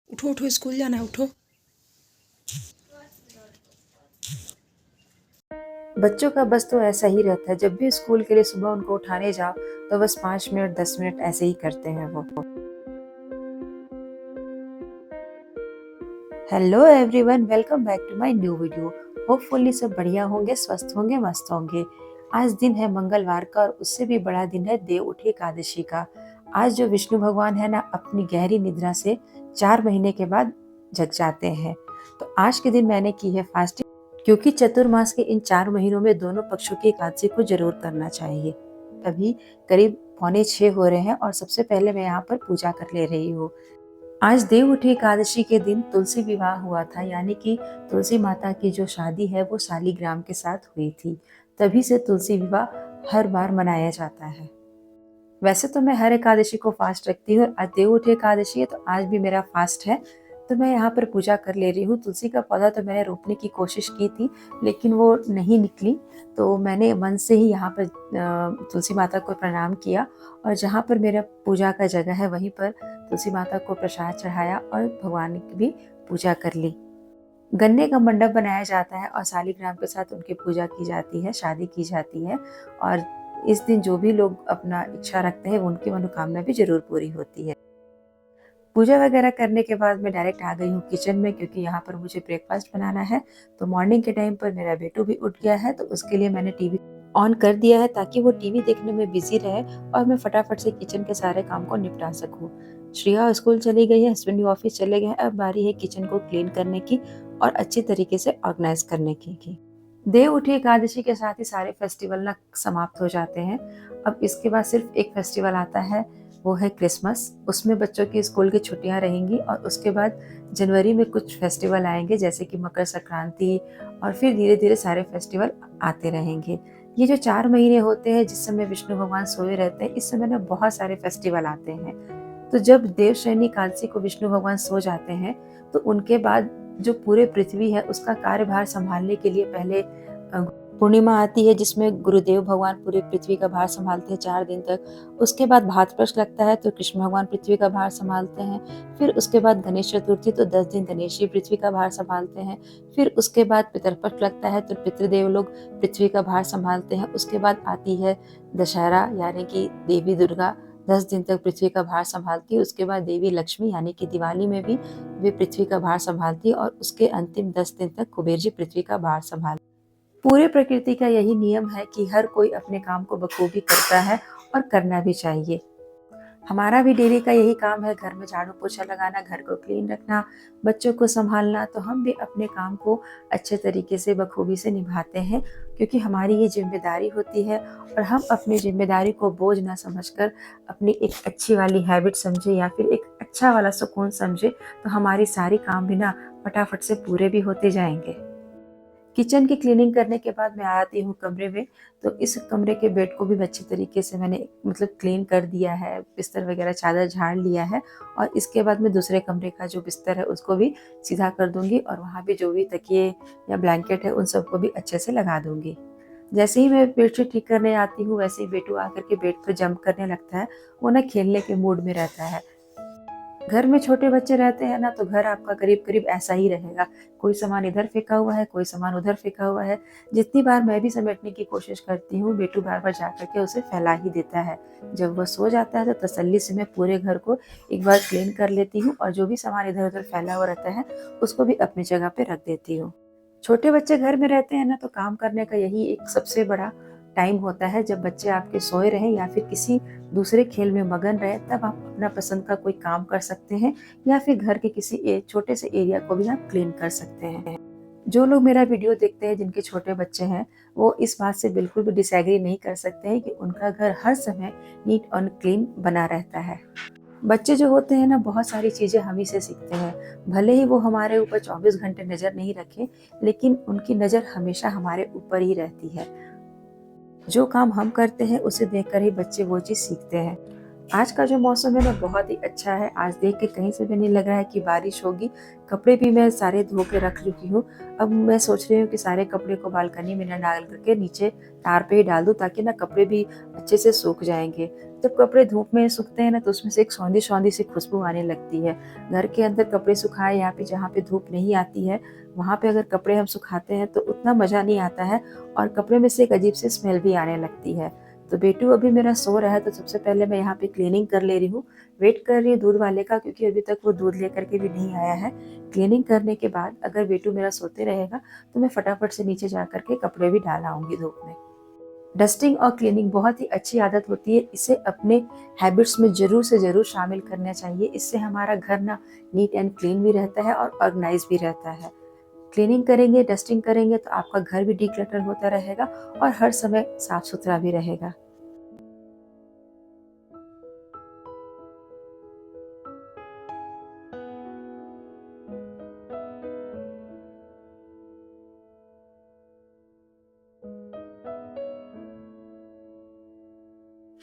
उठो उठो, स्कूल जाना है, उठो। बच्चों का बस तो ऐसा ही रहता है। जब भी स्कूल के लिए सुबह उनको उठाने जाओ तो बस 5 मिनट 10 मिनट ऐसे ही करते हैं वो। Hello everyone, welcome back to my new video. Hopefully सब बढ़िया होंगे, स्वस्थ होंगे, मस्त होंगे। आज दिन है मंगलवार का और उससे भी बड़ा दिन है देव उठी एकादशी का। आज जो विष्णु भगवान है ना, अपनी गहरी निद्रा से 4 महीने के बाद जग जाते हैं। तो आज के दिन मैंने की है फास्टिंग, क्योंकि चतुर्मास के इन 4 महीनों में दोनों पक्षों की एकादशी को जरूर करना चाहिए। अभी करीब 5:45 हो रहे हैं और सबसे पहले मैं यहाँ पर पूजा कर ले रही हूँ। आज देव उठी एकादशी के दिन तुलसी विवाह हुआ था, यानी कि तुलसी माता की जो शादी है वो शालीग्राम के साथ हुई थी। तभी से तुलसी विवाह हर बार मनाया जाता है। वैसे तो मैं हर एकादशी को फास्ट रखती हूँ, आज देव उठी एकादशी है तो आज भी मेरा फास्ट है। तो मैं यहाँ पर पूजा कर ले रही हूँ। तुलसी का पौधा तो मैंने रोपने की कोशिश की थी, लेकिन वो नहीं निकली। तो मैंने मन से ही यहाँ पर तुलसी माता को प्रणाम किया और जहाँ पर मेरा पूजा का जगह है वहीं पर तुलसी माता को प्रसाद चढ़ाया और भगवान की भी पूजा कर ली। गन्ने का मंडप बनाया जाता है और शालीग्राम के साथ उनकी पूजा की जाती है, शादी की जाती है। और इस दिन जो भी लोग अपना इच्छा रखते हैं उनकी मनोकामना भी जरूर पूरी होती है। पूजा वगैरह करने के बाद मैं डायरेक्ट आ गई हूँ किचन में, क्योंकि यहाँ पर मुझे ब्रेकफास्ट बनाना है। तो मॉर्निंग के टाइम पर मेरा बेटू भी उठ गया है, तो उसके लिए मैंने टीवी ऑन कर दिया है ताकि वो टीवी देखने में बिजी रहे और मैं फटाफट से किचन के सारे काम को निपटा सकूँ। श्रेया स्कूल चली गई है, हस्बैंड भी ऑफिस चले गए हैं। अब बारी है किचन को क्लीन करने की और अच्छी तरीके से ऑर्गेनाइज करने की। देव उठी एकादशी के साथ ही सारे फेस्टिवल ना समाप्त हो जाते हैं। अब इसके बाद सिर्फ एक फेस्टिवल आता है, वो है क्रिसमस। उसमें बच्चों की स्कूल की छुट्टियां रहेंगी और उसके बाद जनवरी में कुछ फेस्टिवल आएंगे, जैसे कि मकर संक्रांति, और फिर धीरे धीरे सारे फेस्टिवल आते रहेंगे। ये जो 4 महीने होते हैं जिस समय विष्णु भगवान सोए रहते हैं, इस समय ना बहुत सारे फेस्टिवल आते हैं। तो जब देवशयनी एकादशी को विष्णु भगवान सो जाते हैं तो उनके बाद जो पूरे पृथ्वी है उसका कार्यभार संभालने के लिए पहले पूर्णिमा आती है, जिसमें गुरुदेव भगवान पूरे पृथ्वी का भार संभालते हैं 4 दिन तक। उसके बाद भाद्रपद लगता है तो कृष्ण भगवान पृथ्वी का भार संभालते हैं। फिर उसके बाद गणेश चतुर्थी, तो 10 दिन गणेश जी पृथ्वी का भार संभालते हैं। फिर उसके बाद पितरपक्ष लगता है तो पितृदेव लोग पृथ्वी का भार संभालते हैं। उसके बाद आती है दशहरा, यानी कि देवी दुर्गा 10 दिन तक पृथ्वी का भार संभालती है। उसके बाद देवी लक्ष्मी, यानी कि दिवाली में भी वे पृथ्वी का भार संभालती है। और उसके अंतिम 10 दिन तक कुबेर जी पृथ्वी का भार संभालते। पूरे प्रकृति का यही नियम है कि हर कोई अपने काम को बखूबी करता है और करना भी चाहिए। हमारा भी डेली का यही काम है, घर में झाड़ू पोछा लगाना, घर को क्लीन रखना, बच्चों को संभालना। तो हम भी अपने काम को अच्छे तरीके से बखूबी से निभाते हैं, क्योंकि हमारी ये जिम्मेदारी होती है। और हम अपनी जिम्मेदारी को बोझ ना समझकर अपनी एक अच्छी वाली हैबिट समझे या फिर एक अच्छा वाला सुकून समझे, तो हमारी सारी काम भी ना फटाफट से पूरे भी होते जाएंगे। किचन की क्लीनिंग करने के बाद मैं आती हूँ कमरे में। तो इस कमरे के बेड को भी अच्छी तरीके से मैंने मतलब क्लीन कर दिया है, बिस्तर वगैरह चादर झाड़ लिया है। और इसके बाद मैं दूसरे कमरे का जो बिस्तर है उसको भी सीधा कर दूंगी और वहाँ भी जो भी तकिए या ब्लैंकेट है उन सबको भी अच्छे से लगा दूंगी। जैसे ही मैं बेडशीट ठीक करने आती हूँ वैसे ही बेटू आकर के बेड पर जंप करने लगता है। वो ना खेलने के मूड में रहता है। घर में छोटे बच्चे रहते हैं ना, तो घर आपका करीब करीब ऐसा ही रहेगा। कोई सामान इधर फेंका हुआ है, कोई सामान उधर फेंका हुआ है। जितनी बार मैं भी समेटने की कोशिश करती हूँ, बेटू बार बार जा करके उसे फैला ही देता है। जब वह सो जाता है तो तसल्ली से मैं पूरे घर को एक बार क्लीन कर लेती हूँ और जो भी सामान इधर उधर फैला हुआ रहता है उसको भी अपनी जगह पे रख देती हूँ। छोटे बच्चे घर में रहते हैं ना, तो काम करने का यही एक सबसे बड़ा टाइम होता है। जब बच्चे आपके सोए रहे या फिर किसी दूसरे खेल में मगन रहे, तब आप अपना पसंद का कोई काम कर सकते हैं या फिर घर के किसी छोटे से एरिया को भी आप क्लीन कर सकते हैं। जो लोग मेरा वीडियो देखते हैं जिनके छोटे बच्चे हैं, वो इस बात से बिल्कुल भी डिसएग्री नहीं कर सकते हैं कि उनका घर हर समय नीट और क्लीन बना रहता है। बच्चे जो होते हैं ना, बहुत सारी चीज़ें हम ही से सीखते हैं। भले ही वो हमारे ऊपर 24 घंटे नज़र नहीं रखें, लेकिन उनकी नज़र हमेशा हमारे ऊपर ही रहती है। जो काम हम करते हैं उसे देखकर ही बच्चे वो चीज़ सीखते हैं। आज का जो मौसम है ना बहुत ही अच्छा है। आज देख के कहीं से भी नहीं लग रहा है कि बारिश होगी। कपड़े भी मैं सारे धो के रख चुकी हूँ। अब मैं सोच रही हूँ कि सारे कपड़े को बालकनी में ना डाल करके नीचे तार पे ही डाल दूँ, ताकि ना कपड़े भी अच्छे से सूख जाएंगे। जब कपड़े धूप में सूखते हैं ना तो उसमें से एक सौंधी सौंधी सी खुशबू आने लगती है। घर के अंदर कपड़े सुखाए यहाँ पे जहाँ पे धूप नहीं आती है, वहाँ पे अगर कपड़े हम सुखाते हैं तो उतना मज़ा नहीं आता है, और कपड़े में से एक अजीब सी स्मेल भी आने लगती है। तो बेटू अभी मेरा सो रहा है, तो सबसे पहले मैं यहाँ पे क्लीनिंग कर ले रही हूँ। वेट कर रही हूँ दूध वाले का, क्योंकि अभी तक वो दूध लेकर के भी नहीं आया है। क्लीनिंग करने के बाद अगर बेटू मेरा सोते रहेगा तो मैं फटाफट से नीचे जा करके कपड़े भी डाल आऊंगी धूप में। डस्टिंग और क्लीनिंग बहुत ही अच्छी आदत होती है। इसे अपने हैबिट्स में ज़रूर से ज़रूर शामिल करना चाहिए। इससे हमारा घर ना नीट एंड क्लीन भी रहता है और ऑर्गेनाइज भी रहता है। क्लीनिंग करेंगे, डस्टिंग करेंगे तो आपका घर भी डिक्लटर होता रहेगा और हर समय साफ सुथरा भी रहेगा।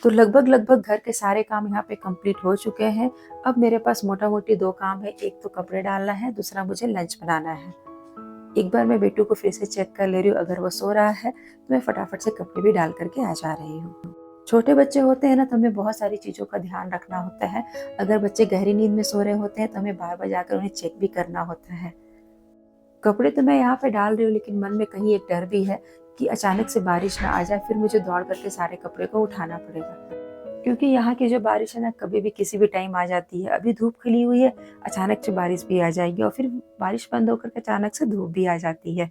तो लगभग घर के सारे काम यहाँ पे कंप्लीट हो चुके हैं। अब मेरे पास मोटा-मोटी 2 काम है, एक तो कपड़े डालना है, दूसरा मुझे लंच बनाना है। एक बार मैं बेटू को फिर से चेक कर ले रही हूँ, अगर वो सो रहा है तो मैं फटाफट से कपड़े भी डाल कर के आ जा रही हूँ। छोटे बच्चे होते हैं ना तो हमें बहुत सारी चीज़ों का ध्यान रखना होता है। अगर बच्चे गहरी नींद में सो रहे होते हैं तो हमें बार-बार जाकर उन्हें चेक भी करना होता है। कपड़े तो मैं यहाँ पे डाल रही हूँ, लेकिन मन में कहीं एक डर भी है कि अचानक से बारिश ना आ जाए, फिर मुझे दौड़ करके सारे कपड़े को उठाना पड़ेगा। क्योंकि यहाँ की जो बारिश है ना कभी भी किसी भी टाइम आ जाती है। अभी धूप खिली हुई है, अचानक से बारिश भी आ जाएगी और फिर बारिश बंद होकर के अचानक से धूप भी आ जाती है।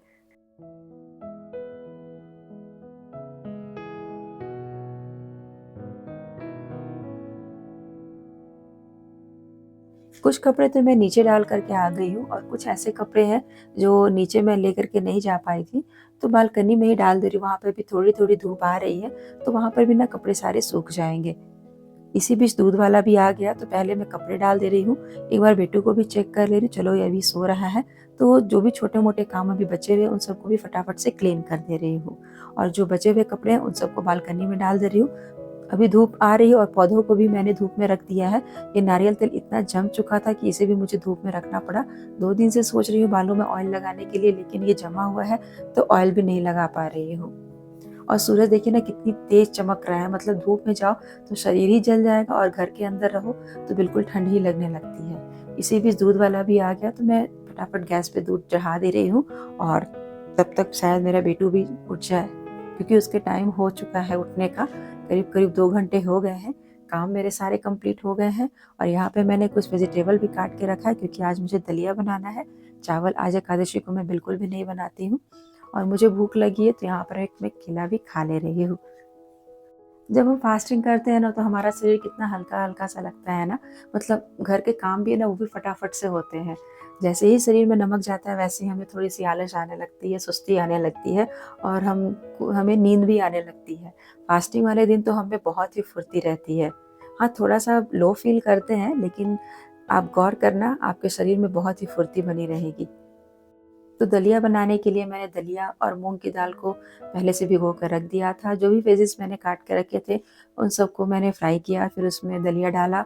कुछ कपड़े तो मैं नीचे डाल करके आ गई हूँ, और कुछ ऐसे कपड़े हैं जो नीचे मैं लेकर के नहीं जा पाई थी, तो बालकनी में ही डाल दे रही हूँ। वहाँ पे भी थोड़ी-थोड़ी धूप आ रही है, तो वहाँ पर भी ना कपड़े सारे सूख जाएँगे। इसी बीच दूध वाला भी आ गया, तो पहले मैं कपड़े डाल दे रही हूँ। एक बार बेटू को भी चेक कर ले रही हूँ, चलो ये अभी सो रहा है, तो जो भी छोटे-मोटे काम अभी बचे हुए हैं उन सबको भी फटाफट से क्लीन कर दे रही हूँ। और जो बचे हुए कपड़े हैं उन सबको बालकनी में डाल दे रही हूँ। अभी धूप आ रही है और पौधों को भी मैंने धूप में रख दिया है। ये नारियल तेल इतना जम चुका था कि इसे भी मुझे धूप में रखना पड़ा। 2 दिन से सोच रही हूँ बालों में ऑयल लगाने के लिए, लेकिन ये जमा हुआ है तो ऑयल भी नहीं लगा पा रही हूँ। और सूरज देखिए ना कितनी तेज चमक रहा है, मतलब धूप में जाओ तो शरीर ही जल जाएगा, और घर के अंदर रहो तो बिल्कुल ठंड ही लगने लगती है। इसी बीच दूध वाला भी आ गया, तो मैं फटाफट गैस पे दूध चढ़ा दे रही हूँ, और तब तक शायद मेरा बेटू भी उठ जाए, क्योंकि उसके टाइम हो चुका है उठने का। करीब करीब 2 घंटे हो गए हैं। काम मेरे सारे कंप्लीट हो गए हैं, और यहाँ पे मैंने कुछ वेजिटेबल भी काट के रखा है, क्योंकि आज मुझे दलिया बनाना है। चावल आज एकादशी को मैं बिल्कुल भी नहीं बनाती हूँ, और मुझे भूख लगी है तो यहाँ पर एक मैं केला भी खा ले रही हूँ। जब हम फास्टिंग करते हैं ना तो हमारा शरीर कितना हल्का-हल्का सा लगता है ना, मतलब घर के काम भी है ना वो भी फटाफट से होते हैं। जैसे ही शरीर में नमक जाता है वैसे ही हमें थोड़ी-सी आलस आने लगती है, सुस्ती आने लगती है, और हमें नींद भी आने लगती है। फास्टिंग वाले दिन तो हम में बहुत ही फुर्ती रहती है। हाँ, थोड़ा-सा लो फ़ील करते हैं, लेकिन आप गौर करना आपके शरीर में बहुत ही फुर्ती बनी रहेगी। तो दलिया बनाने के लिए मैंने दलिया और मूँग की दाल को पहले से भिगो कर रख दिया था। जो भी वेजिस मैंने काट के रखे थे, उन सबको मैंने फ्राई किया, फिर उसमें दलिया डाला,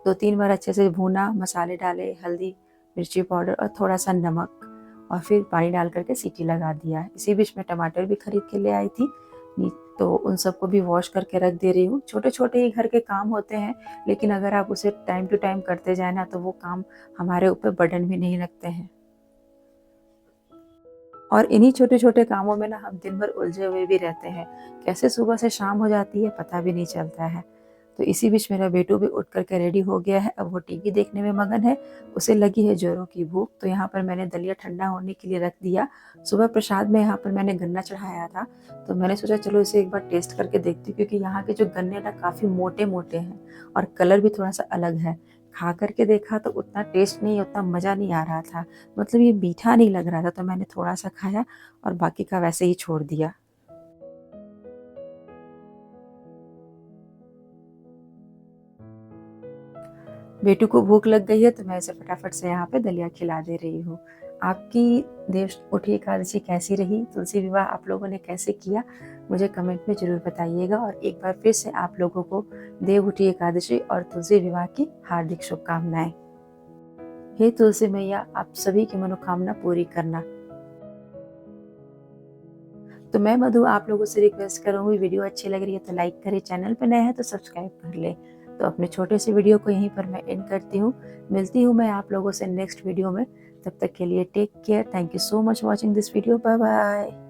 2-3 बार अच्छे से भूना, मसाले डाले, हल्दी, मिर्ची पाउडर और थोड़ा-सा नमक, और फिर पानी डाल कर के सीटी लगा दिया। इसी बीच मैं टमाटर भी खरीद के ले आई थी, नी तो उन सबको भी वॉश करके रख दे रही हूँ। छोटे-छोटे ही घर के काम होते हैं, लेकिन अगर आप उसे टाइम टू टाइम करते जाएँ ना, तो वो काम हमारे ऊपर बर्डन भी नहीं लगते हैं। और इन्हीं छोटे-छोटे कामों में ना हम दिन भर उलझे हुए भी रहते हैं। कैसे सुबह से शाम हो जाती है पता भी नहीं चलता है। तो इसी बीच मेरा बेटू भी उठ कर के रेडी हो गया है, अब वो टीवी देखने में मगन है, उसे लगी है ज़ोरों की भूख। तो यहाँ पर मैंने दलिया ठंडा होने के लिए रख दिया। सुबह प्रसाद में यहाँ पर मैंने गन्ना चढ़ाया था, तो मैंने सोचा चलो इसे एक बार टेस्ट करके देखती हूँ, क्योंकि यहाँ के जो गन्ने ना काफ़ी मोटे-मोटे हैं और कलर भी थोड़ा-सा अलग है। खा कर के देखा तो उतना टेस्ट नहीं, उतना मज़ा नहीं आ रहा था। मतलब ये मीठा नहीं लग रहा था, तो मैंने थोड़ा-सा खाया और बाकी का वैसे ही छोड़ दिया। बेटू को भूख लग गई है तो मैं इसे फटाफट से यहाँ पे दलिया खिला दे रही हूँ। आपकी देव उठी एकादशी कैसी रही? तुलसी विवाह आप लोगों ने कैसे किया? मुझे कमेंट में ज़रूर बताइएगा और एक बार फिर से आप लोगों को देवउठी एकादशी और तुलसी विवाह की हार्दिक शुभकामनाएं। हे तुलसी मैया, आप सभी की मनोकामना पूरी करना। तो मैं मधु आप लोगों से रिक्वेस्ट करूँगी, वीडियो अच्छी लग रही है तो लाइक करें, चैनल पर नए हैं तो सब्सक्राइब कर लें। तो अपने छोटे से वीडियो को यहीं पर मैं एंड करती हूँ। मिलती हूँ मैं आप लोगों से नेक्स्ट वीडियो में। तब तक के लिए take care. Thank you so much watching this video. Bye bye.